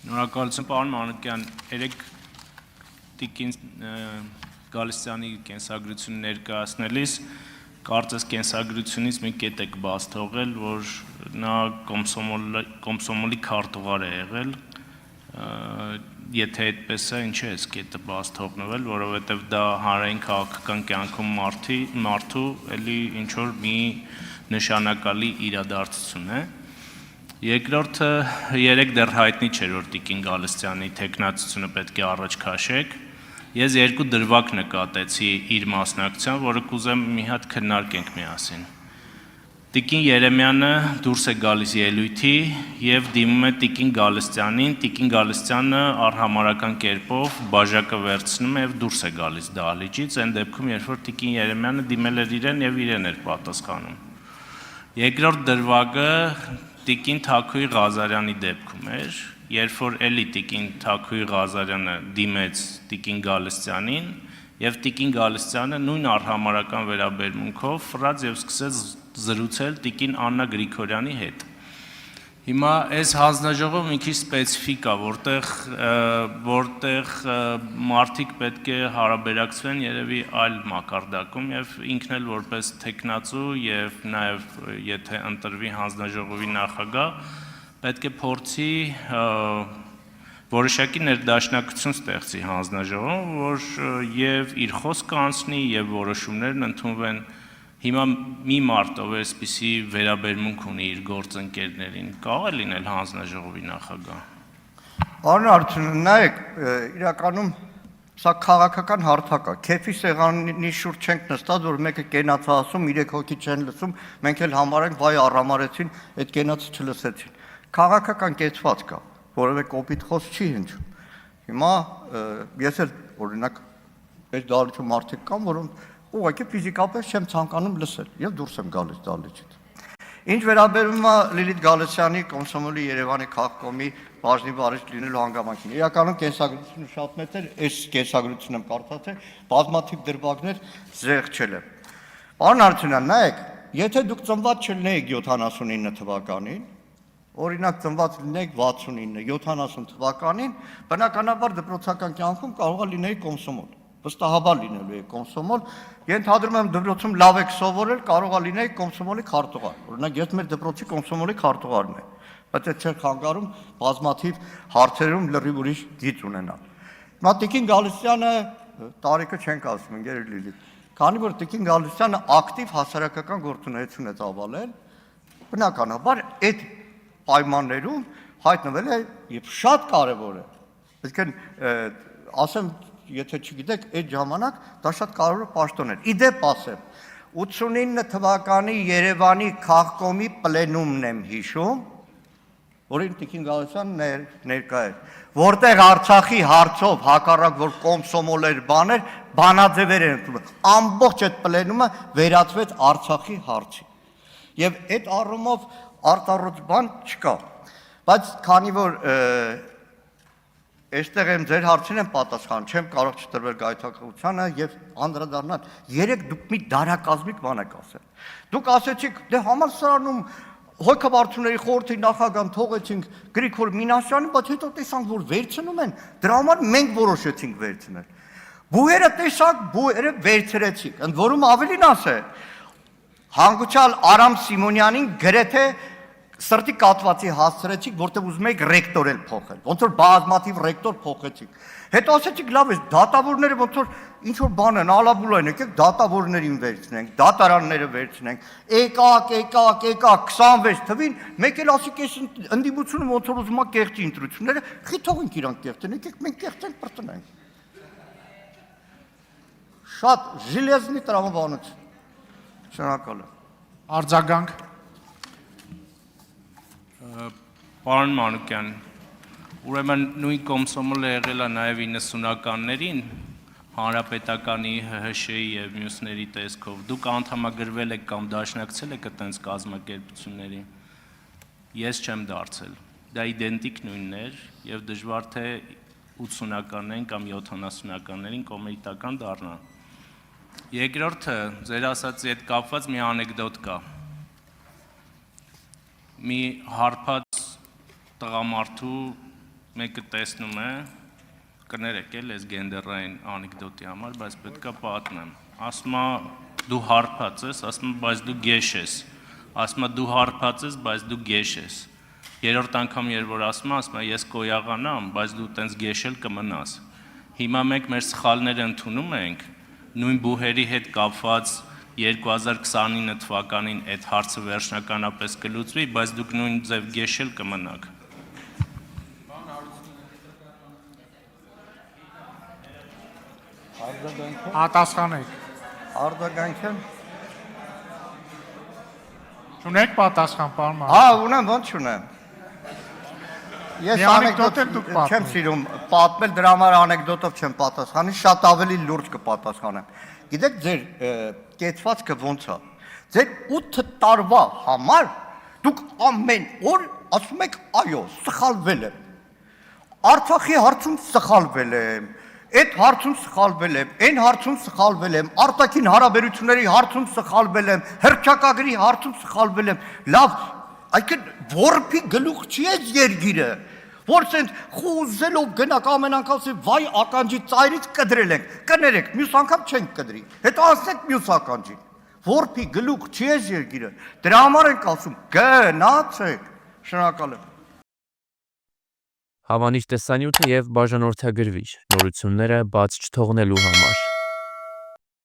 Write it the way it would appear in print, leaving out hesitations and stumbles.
Շնորհակալություն, պարոն Մանուկյան, երեք տիկին Գալստյանի կենսագրությունը ներկայացնելիս կարծես կենսագրությունից մի կետ եք բաց թողել, որ նա կոմսոմոլի քարտուղար է եղել, եթե այդպես է, ինչ է այս կետը բաց թողնվել, որովհետև դա հանրային քաղաքական կյանքում մարդու էլի ինչ-որ մի նշանակալի իրադարձություն է։ Երկրորդը երեք դեռ հայտնի չէր, որ տիկին Գալստյանի թեկնածությունը պետք է առաջ քաշեք։ Ես երկու դրվագ նկատեցի իր մասնակցությամբ, որը կուզեմ մի հատ քննարկենք միասին։ Տիկին Երեմյանը դուրս է գալիս ելույթի եւ դիմում է տիկին Գալստյանին, տիկին Գալստյանը արհամարական կերպով բաժակը վերցնում է եւ դուրս է գալիս դահլիճից, այն դեպքում, երբ որ տիկին Երեմյանը դիմել էր իրեն եւ իրեն էր պատասխանում։ Երկրորդ դրվագը տիկին Թաքուի Ղազարյանի դեպքում էր, երբ որ էլի տիկին Թաքուի Ղազարյանը դիմեց տիկին Գալստյանին եւ տիկին Գալստյանը նույն արհամարական վերաբերմունքով ֆրաց եւ սկսեց զրուցել տիկին Աննա Գրիգորյանի հետ։ Հիմա այս հանձնաժողովը մի քիչ սպეციფիկ է, որտեղ մարդիկ պետք է հարաբերակցվեն երևի այլ մակարդակում եւ ինքն էլ որպես տեխնացու եւ նաեւ եթե ընտրվի հանձնաժողովի նախագահ պետք է փորձի որոշակի ներդաշնակություն ստեղծի հանձնաժողովում, որ եւ իր խոսքը անցնի եւ որոշումներն ընդունվեն։ Հիմա մի մարդ, ով այսպիսի վերաբերմունք ունի իր գործընկերներին, կարող է լինել հանձնաժողովի նախագահ։ Պարոն Արթուն, նայեք, իրականում սա քաղաքական հարթակ է։ Քեֆի սեղանի շուրջ չենք նստած, որ մեկը կենաց ասում, 3 հոգի չեն լսում, մենք էլ համարենք, վայ առամարեցին, այդ կենացը չլսեցին։ Քաղաքական կեցված կա, որովհետեւ կոպիտ խոսք չի հնչում։ Հիմա ես էլ օրինակ այս դահլիճում մարդիկ կան, որոնք ուղղակի ֆիզիկապես չեմ ցանկանում լսել եւ դուրս եմ գալիս դահլիճից։ Ինչ վերաբերում է Լիլիթ Գալստյանի Կոմսոմոլի Երևանի քաղաքոմի բաժնի վարիչ լինելու հանգամանքին, իրականում կենսագրությունը շատ մեծ էր, այս կենսագրությունը եմ կարդացել, բազմաթիվ դրվագներ զեղչել եմ։ Պարոն Արթունյան, նայեք, եթե դուք ծնված չլինեիք 79 թվականին, օրինակ ծնված լինեիք 69, 70 թվականին, բնականաբար դպրոցական կյանքում կարող է լինեիք կոմսոմոլ։ Վստահաբար լինելու է կոմսոմոլ, ենթադրում եմ դպրոցում լավ եք սովորել, կարող է լինեի կոմսոմոլի քարտուղար։ Օրինակ ես մեր դպրոցի կոմսոմոլի քարտուղարն եմ, բայց այդ չէր խանգարում բազմաթիվ հարցերում լրիվ ուրիշ գիծ ունենալ։ Հիմա տիկին Գալստյանը տարիքը չենք ասում, ընկեր Լիլիթ, քանի որ տիկին Գալստյանը ակտիվ հասարակական գործունեություն է ծավալել, բնականաբար այդ պայմաններում հայտնվել է եւ շատ կարեւոր է։ Այսինքն ասեմ եթե չգիտեք, այդ ժամանակ դա շատ կարևոր պաշտոն էր։ Իդեպ ասեմ, 89 թվականի Երևանի քաղաքոմի պլենումն եմ հիշում, որին տիկին Գալստյանը ներկա էր, որտեղ Արցախի հարցով հակառակ որ կոմսոմոլեր բաներ, բանաձևեր են ընդունել։ Ամբողջ այդ պլենումը վերածվեց Արցախի հարցի։ Եվ այդ առումով արտառոց բան չկա։ Բայց քանի որ Այստեղ եմ ձեր հարցին եմ պատասխան, չեմ կարող չտրվել գայթակղությանը եւ անդրադառնալ։ Երեք դուք մի դարակազմիկ բան եք ասել։ Դուք ասեցիք, դե համալսարանում հոգեբարձուների խորհրդի նախագահան թողեցինք Գրիգոր Մինասյանին, բայց հետո տեսանք, որ վերցնում են, դրա համար մենք որոշեցինք վերցնել։ Բուհերը տեսանք, բուհերը վերցրեցինք։ Ընդ որում ավելին ասել, հանգուցյալ Արամ Սիմոնյանին գրեթե սրտի կատվածի հասցրեցիք, որտեղ ուզում եք ռեկտոր էլ փոխել։ Ոնց որ բազմաթիվ ռեկտոր փոխեցիք։ Հետո ասեցիք, լավ է, դատավորները ոնց որ ինչ որ բան են, ալաբուլային եկեք դատավորներին վերցնենք, դատարանները վերցնենք։ Եկակ, 26 թվին, մեկ էլ ասիք, այս ընդդիմությունը ոնց որ ուզում է կեղծի ընտրությունները, խի թողենք իրանք կեղծեն, եկեք մենք կեղծենք, բրտնենք։ Շատ ժիլեզնի տրամաբանություն։ Շնորհակալ եմ։ Արձագանք։ Պարոն Մանուկյան, ուրեմն նույն կոմսոմոլը եղել է նաև 90-ականներին, Հանրապետականի, ՀՀՇ-ի եւ մյուսների տեսքով։ Դուք անդամագրվել եք կամ դաշնակցել եք այդպես կազմակերպությունների։ Ես չեմ դարձել։ Դա իդենտիկ նույնն էր եւ դժվար թե 80-ականներին կամ 70-ականներին կոմիտական դառնա։ Երկրորդը, ձեր ասածի հետ կապված մի անեկդոտ կա։ Մի հարբած տղամարդու մեկը տեսնում է, կներեք էլ այս գենդերային անեկդոտի համար, բայց պետքա պատմեմ։ Ասում է դու հարբած ես, ասում է բայց դու գեշ ես։ Ասում է դու հարբած ես, բայց դու գեշ ես։ Երրորդ անգամ երբ որ ասում է ես կոյաղանամ, բայց դու տենց գեշել կմնաս։ Հիմա մենք մեր սխալները ընդունում ենք, նույն բուհերի հետ կապված 2029 թվականին այդ հարցը վերջնականապես կլուծվի, բայց դուք նույն ձև գեշել կմնաք։ Պատասխանեք։ Արձագանքեմ։ Չունեք պատասխան, պարոն Մանուկյան։ Հա, ունեմ, ոնց չունեմ։ Ես Մի անեկդոտ էլ դուք պատմեք։ չեմ սիրում պատմել, դրա համար անեկդոտով չեմ պատասխանի, շատ ավելի լուրջ կպատասխանեմ։ Գիտեք, ձեր կեցվածքը ոնց է։ Ձեր 8 տարվա համար դուք ամեն օր ասում եք, այո, սխալվել եմ։ Արցախի հարցում սխալվել եմ, այդ հարցում սխալվել եմ, այն հարցում սխալվել եմ, արտաքին հարաբերությունների հարցում սխալվել եմ, հռչակագրի հարցում սխալվել եմ։ Լավ, այսինքն որփի գլուխ չի այս երգիրը, որ ցենց խուզելով գնաք ամեն անգամ ասի վայ ականջի ծայրից կդրել ենք, կներեք, մյուս անգամ չենք կդրի։ Հետո ասեք մյուս ականջին։ Որփի գլուխ չի այս երգիրը։ Դրա համար ենք ասում, գնացեք։ Շնորհակալ եմ։ Հավանիչ տեսանյութը եւ բաժանորդագրվիչ նորությունները բաց չթողնելու համար